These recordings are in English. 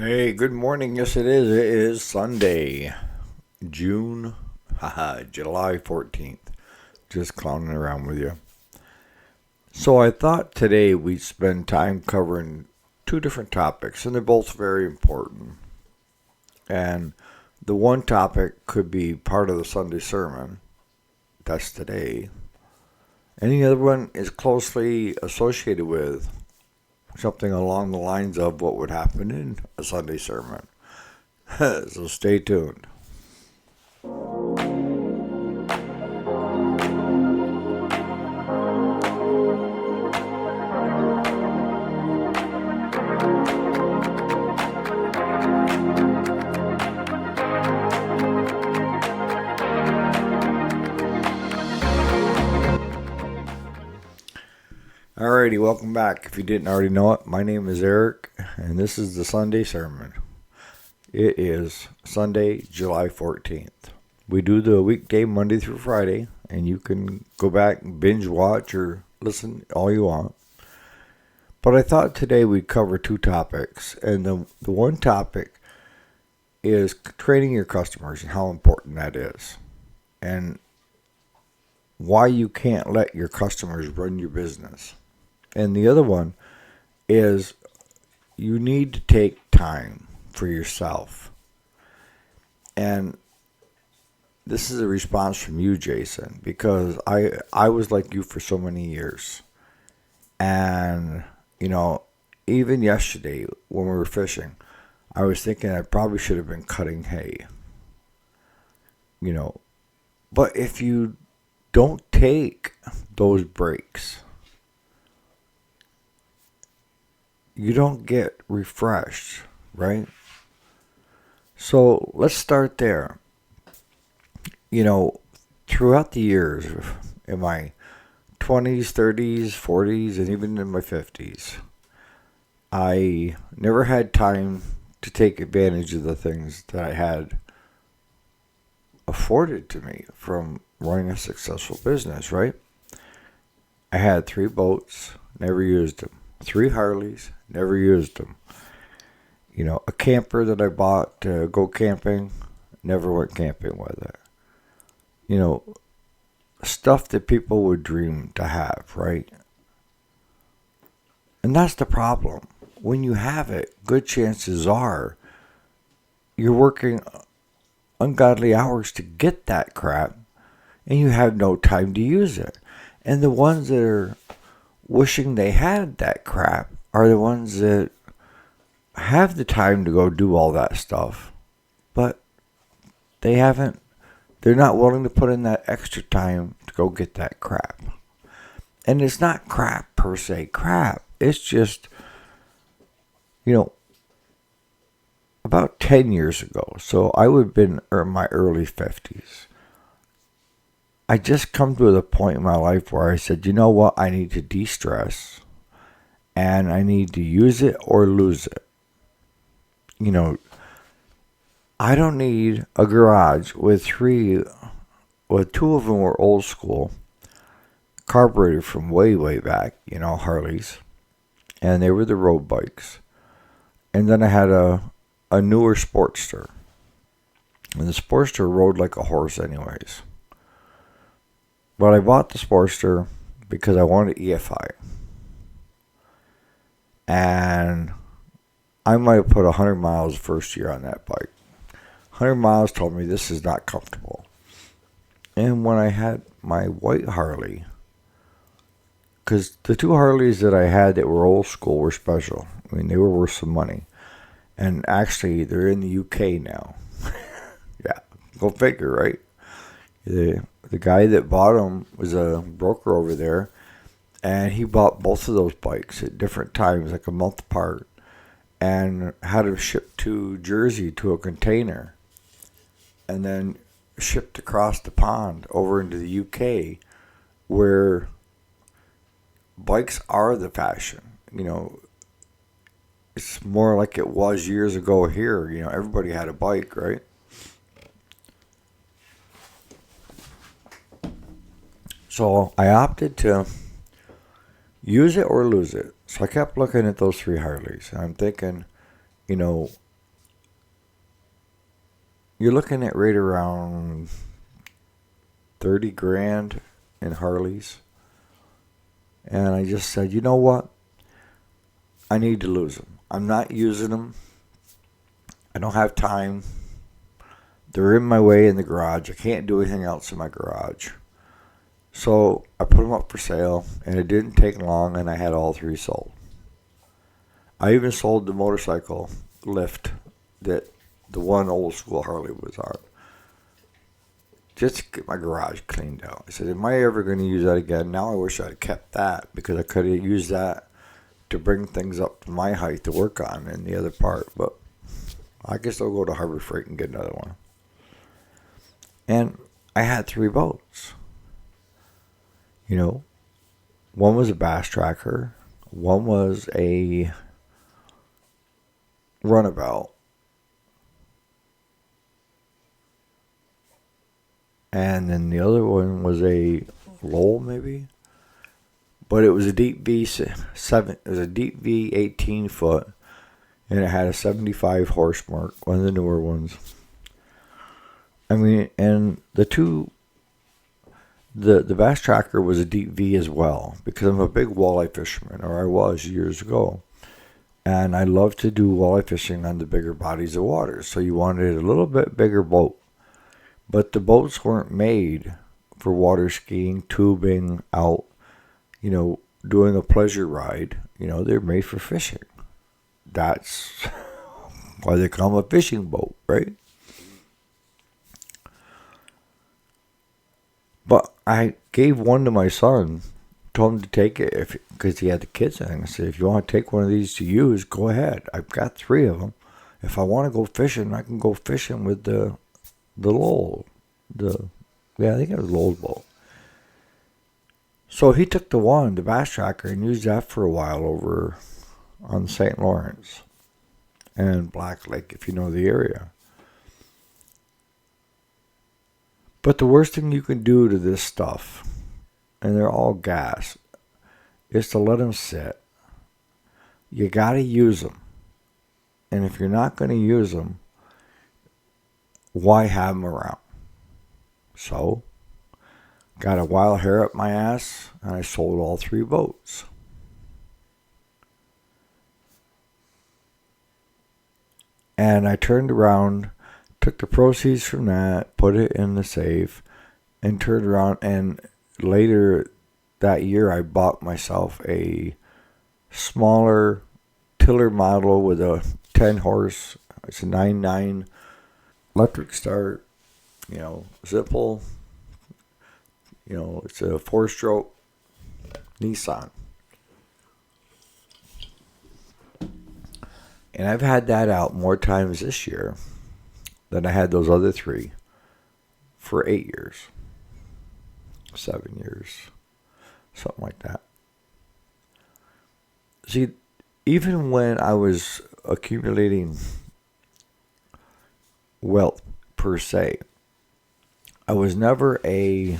Hey, good morning. Yes, it is. It is Sunday, June, July 14th. Just clowning around with you. So I thought today we'd spend time covering two different topics, and they're both very important. And the one topic could be part of the Sunday sermon. That's today. And the other one is closely associated with something along the lines of what would happen in a Sunday sermon. So stay tuned. Alrighty, welcome back. If you didn't already know it, my name is Eric, and this is the Sunday Sermon. It is Sunday, July 14th. We do the weekday Monday through Friday, and you can go back and binge watch or listen all you want. But I thought today we'd cover two topics, and the one topic is training your customers and how important that is, and why you can't let your customers run your business. And the other one is you need to take time for yourself. And this is a response from you, Jason, because I was like you for so many years. And, even yesterday when we were fishing, I was thinking I probably should have been cutting hay. But if you don't take those breaks, you don't get refreshed, right? So let's start there. Throughout the years, in my 20s, 30s, 40s, and even in my 50s, I never had time to take advantage of the things that I had afforded to me from running a successful business, right? I had 3 boats, never used them. 3 Harleys, never used them. A camper that I bought to go camping, never went camping with it. Stuff that people would dream to have, right? And that's the problem. When you have it, good chances are you're working ungodly hours to get that crap, and you have no time to use it. And the ones that are wishing they had that crap are the ones that have the time to go do all that stuff, but they're not willing to put in that extra time to go get that crap. And it's not crap per se, crap. It's just, about 10 years ago, so I would have been in my early 50s. I just come to the point in my life where I said, you know what, I need to de-stress, and I need to use it or lose it. I don't need a garage with two of them were old school, carbureted from way, way back, Harleys, and they were the road bikes. And then I had a newer Sportster, and the Sportster rode like a horse anyways. But I bought the Sportster because I wanted EFI. And I might have put 100 miles the first year on that bike. 100 miles told me this is not comfortable. And when I had my white Harley, because the 2 Harleys that I had that were old school were special. I mean, they were worth some money. And actually, they're in the UK now. Yeah, go figure, right? The guy that bought them was a broker over there, and he bought both of those bikes at different times, like a month apart, and had them shipped to Jersey to a container, and then shipped across the pond over into the UK, where bikes are the fashion. It's more like it was years ago here. Everybody had a bike, right? So I opted to use it or lose it. So I kept looking at those 3 Harleys, and I'm thinking, you're looking at right around 30 grand in Harleys. And I just said, you know what? I need to lose them. I'm not using them. I don't have time. They're in my way in the garage. I can't do anything else in my garage. So I put them up for sale, and it didn't take long, and I had all three sold. I even sold the motorcycle lift that the one old school Harley was on, just to get my garage cleaned out. I said, am I ever going to use that again? Now I wish I'd kept that, because I could have used that to bring things up to my height to work on in the other part. But I guess I'll go to Harbor Freight and get another one. And I had three boats. You know, one was a bass tracker, one was a runabout, and then the other one was a Lowell maybe, but it was a deep V7. It was a deep V 18 foot, and it had a 75 horse mark, one of the newer ones. I mean, and the bass tracker was a deep V as well, because I'm a big walleye fisherman, or I was years ago. And I love to do walleye fishing on the bigger bodies of water. So you wanted a little bit bigger boat. But the boats weren't made for water skiing, tubing, out, doing a pleasure ride. They're made for fishing. That's why they call them a fishing boat, right? But I gave one to my son, told him to take it because he had the kids. And I said, if you want to take one of these to use, go ahead. I've got three of them. If I want to go fishing, I can go fishing with the Lowell. I think it was Lowell's boat. So he took the bass tracker, and used that for a while over on the St. Lawrence and Black Lake, if you know the area. But the worst thing you can do to this stuff, and they're all gas, is to let them sit. You got to use them. And if you're not going to use them, why have them around? So, got a wild hair up my ass, and I sold all three boats. And I turned around, took the proceeds from that, put it in the safe, and turned around, and later that year I bought myself a smaller tiller model with a 10 horse, it's a 9.9 electric start, Zipple, it's a 4-stroke Nissan. And I've had that out more times this year than I had those other three for 8 years, 7 years, something like that. See, even when I was accumulating wealth per se, I was never a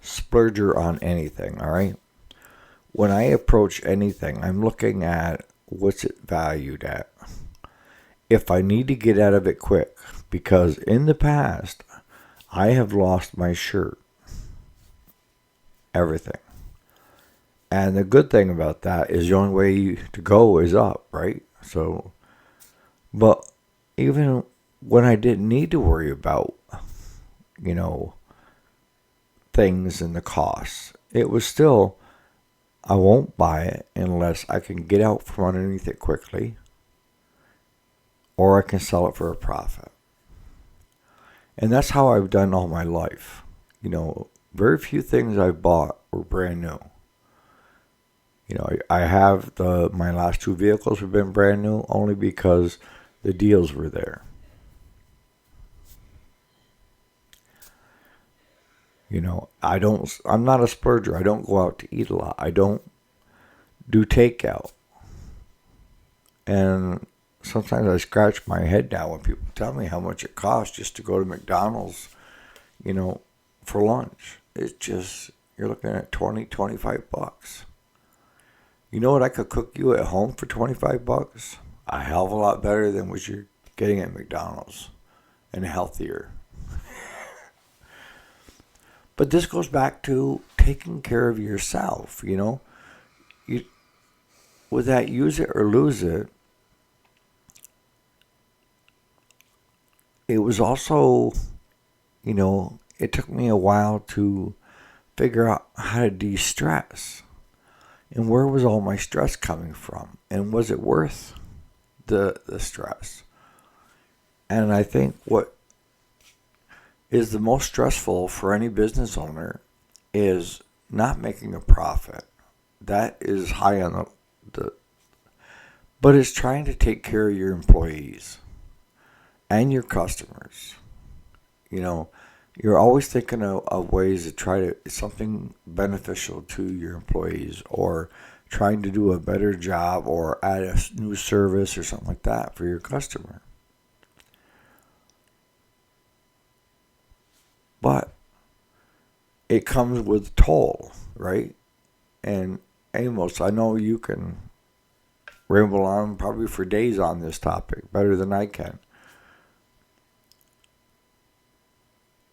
splurger on anything, all right? When I approach anything, I'm looking at what's it valued at. If I need to get out of it quick, because in the past, I have lost my shirt. Everything. And the good thing about that is the only way to go is up, right? So, but even when I didn't need to worry about, things and the costs, it was still, I won't buy it unless I can get out from underneath it quickly, or I can sell it for a profit. And that's how I've done all my life. Very few things I've bought were brand new. I have my last two vehicles have been brand new only because the deals were there. I'm not a splurger. I don't go out to eat a lot. I don't do takeout. And sometimes I scratch my head now when people tell me how much it costs just to go to McDonald's, for lunch. It's just, you're looking at $20-25. You know what I could cook you at home for $25? A hell of a lot better than what you're getting at McDonald's. and healthier. But this goes back to taking care of yourself, you know. You, with that use it or lose it, it was also, it took me a while to figure out how to de-stress. And where was all my stress coming from? And was it worth the stress? And I think what is the most stressful for any business owner is not making a profit. That is high on the but it's trying to take care of your employees and your customers. You know, you're always thinking of ways to try to something beneficial to your employees, or trying to do a better job, or add a new service or something like that for your customer. But it comes with toll, right? And Amos, I know you can ramble on probably for days on this topic, better than I can.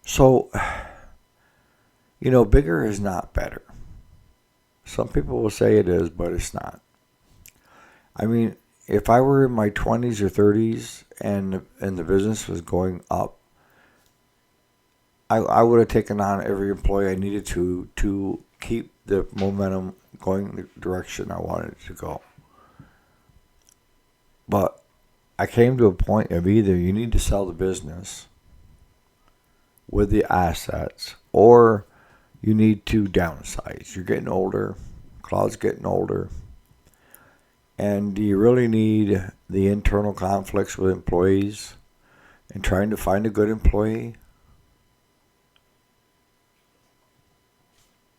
So, bigger is not better. Some people will say it is, but it's not. I mean, if I were in my 20s or 30s and the business was going up, I would have taken on every employee I needed to keep the momentum going the direction I wanted it to go. But I came to a point of either you need to sell the business with the assets, or you need to downsize. You're getting older, Claude's getting older, and do you really need the internal conflicts with employees and trying to find a good employee?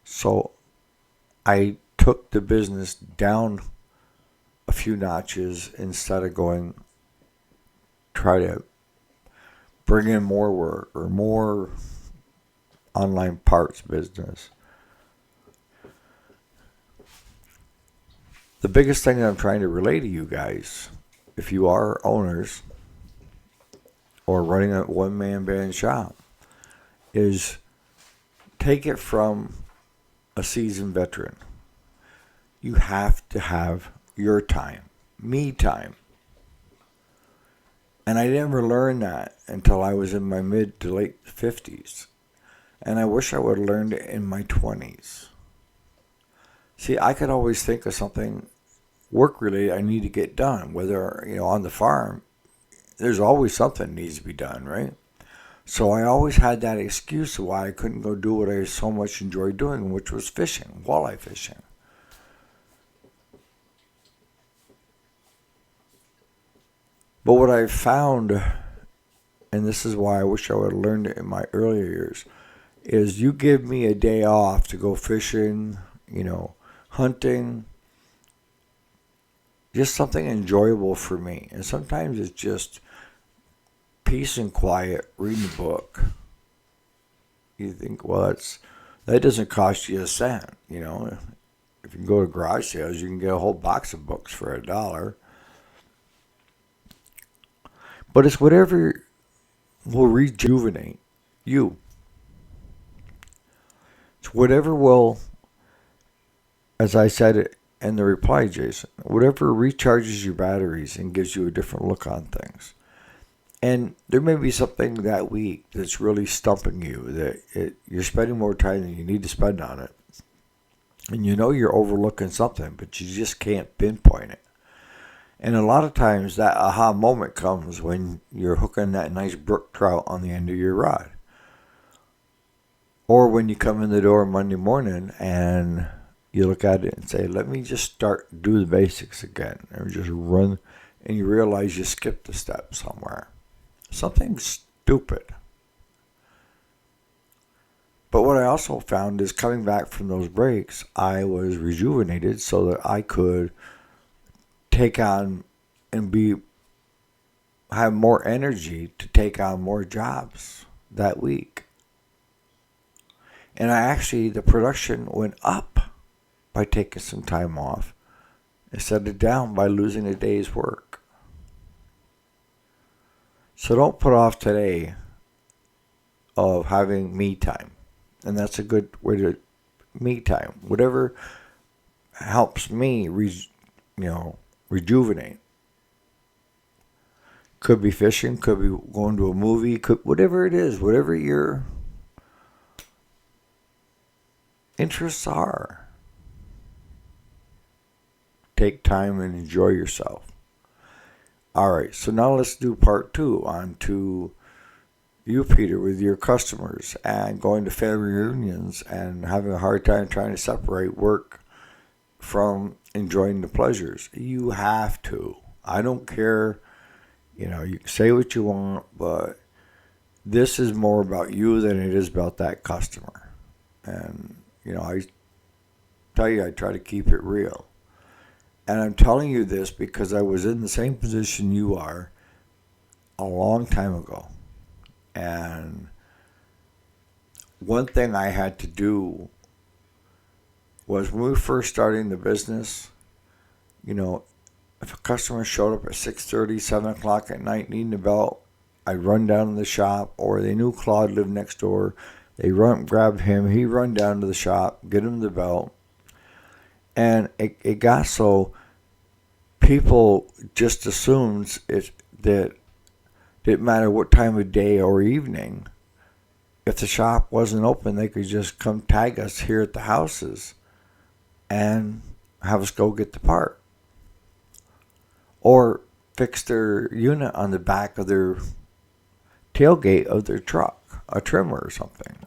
So I took the business down a few notches instead of going try to bring in more work or more online parts business. The biggest thing that I'm trying to relay to you guys, if you are owners or running a one-man band shop, is take it from a seasoned veteran. You have to have your time, me time. And I never learned that until I was in my mid to late 50s. And I wish I would have learned it in my 20s. See, I could always think of something work-related I need to get done. Whether, on the farm, there's always something that needs to be done, right? So I always had that excuse of why I couldn't go do what I so much enjoyed doing, which was fishing, walleye fishing. But what I've found, and this is why I wish I would have learned it in my earlier years, is you give me a day off to go fishing, hunting, just something enjoyable for me. And sometimes it's just peace and quiet, reading a book. You think, well, that doesn't cost you a cent, If you can go to garage sales, you can get a whole box of books for $1. But it's whatever will rejuvenate you. It's whatever will, as I said in the reply, Jason, whatever recharges your batteries and gives you a different look on things. And there may be something that week that's really stumping you, that you're spending more time than you need to spend on it. And you're overlooking something, but you just can't pinpoint it. And a lot of times that aha moment comes when you're hooking that nice brook trout on the end of your rod. Or when you come in the door Monday morning and you look at it and say, let me just do the basics again. Or just run, and you realize you skipped a step somewhere. Something stupid. But what I also found is coming back from those breaks, I was rejuvenated so that I could take on and have more energy to take on more jobs that week. And the production went up by taking some time off instead of down by losing a day's work. So don't put off today of having me time. And that's a good way to me time. Whatever helps me, rejuvenate. Could be fishing, could be going to a movie, could whatever it is, whatever your interests are. Take time and enjoy yourself. All right, so now let's do part two on to you, Peter, with your customers and going to family reunions and having a hard time trying to separate work from enjoying the pleasures. You have to. I don't care. You can say what you want, but this is more about you than it is about that customer. And, I tell you, I try to keep it real. And I'm telling you this because I was in the same position you are a long time ago. And one thing I had to do was when we were first starting the business, if a customer showed up at 6:30, 7 o'clock at night needing a belt, I'd run down to the shop, or they knew Claude lived next door. They grab him, he'd run down to the shop, get him the belt. And it got so people just assumed that it didn't matter what time of day or evening. If the shop wasn't open, they could just come tag us here at the houses and have us go get the part. Or fix their unit on the back of their tailgate of their truck, a trimmer or something.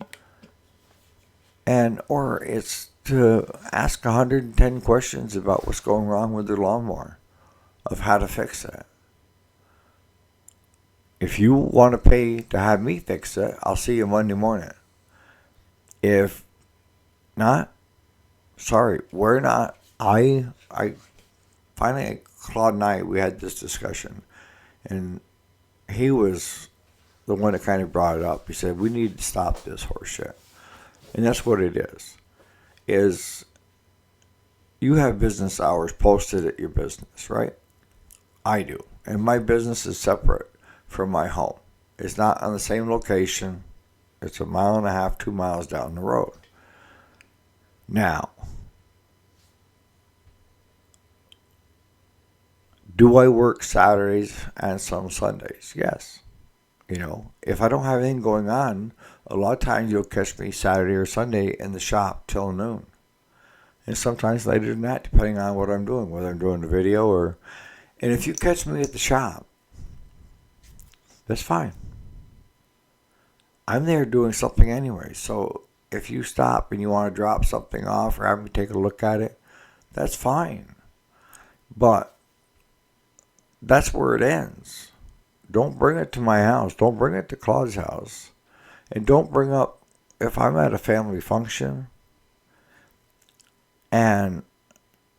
Or it's to ask 110 questions about what's going wrong with their lawnmower, of how to fix it. If you want to pay to have me fix it, I'll see you Monday morning. If not, sorry, we're not. I finally, Claude and I, we had this discussion, and he was the one that kind of brought it up. He said, we need to stop this horse shit. And that's what it is you have business hours posted at your business, right? I do. And my business is separate from my home. It's not on the same location. It's 1.5 miles, 2 miles down the road. Now, do I work Saturdays and some Sundays? Yes. If I don't have anything going on, a lot of times you'll catch me Saturday or Sunday in the shop till noon. And sometimes later than that, depending on what I'm doing, whether I'm doing the video or... And if you catch me at the shop, that's fine. I'm there doing something anyway. So if you stop and you want to drop something off or have me take a look at it, that's fine. But that's where it ends. Don't bring it to my house. Don't bring it to Claude's house. And don't bring up, if I'm at a family function and,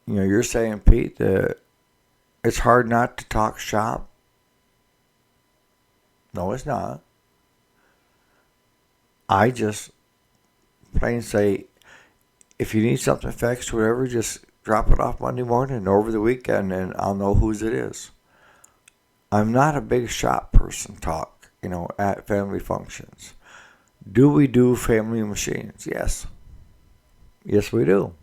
you're saying, Pete, that it's hard not to talk shop. No, it's not. I just plain say, if you need something fixed, whatever, just drop it off Monday morning or over the weekend and I'll know whose it is. I'm not a big shop person talk, at family functions. Do we do family machines? Yes. Yes, we do.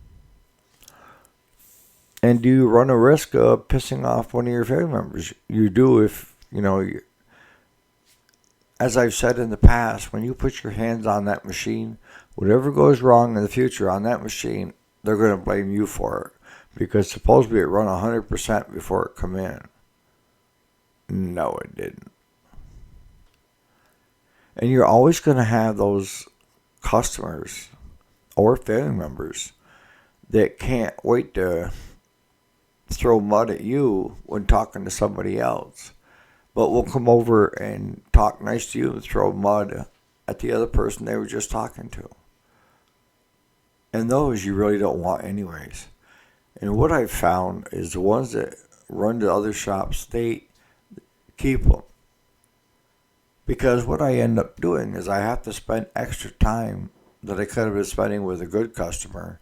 And do you run a risk of pissing off one of your family members? You do if, as I've said in the past, when you put your hands on that machine, whatever goes wrong in the future on that machine, they're going to blame you for it. Because supposedly it run 100% before it come in. No, it didn't. And you're always going to have those customers or family members that can't wait to throw mud at you when talking to somebody else, but will come over and talk nice to you and throw mud at the other person they were just talking to. And those you really don't want anyways. And what I've found is the ones that run to other shops, they keep them. Because what I end up doing is I have to spend extra time that I could have been spending with a good customer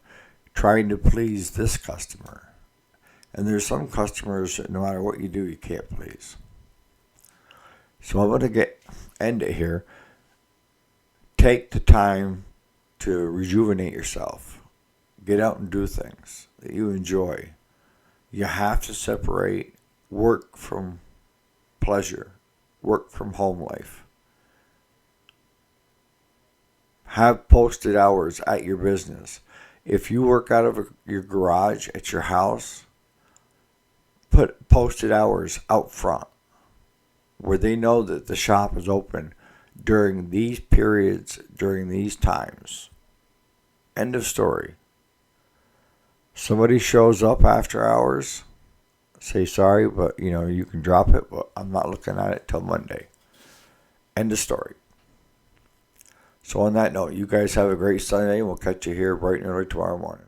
trying to please this customer. And there's some customers that no matter what you do, you can't please. So I'm going to end it here. Take the time to rejuvenate yourself. Get out and do things that you enjoy. You have to separate work from pleasure, work from home life. Have posted hours at your business. If you work out of your garage at your house, put posted hours out front where they know that the shop is open during these periods, during these times. End of story. Somebody shows up after hours, say sorry, but you can drop it, but I'm not looking at it till Monday. End of story. So on that note, you guys have a great Sunday, and we'll catch you here bright and early tomorrow morning.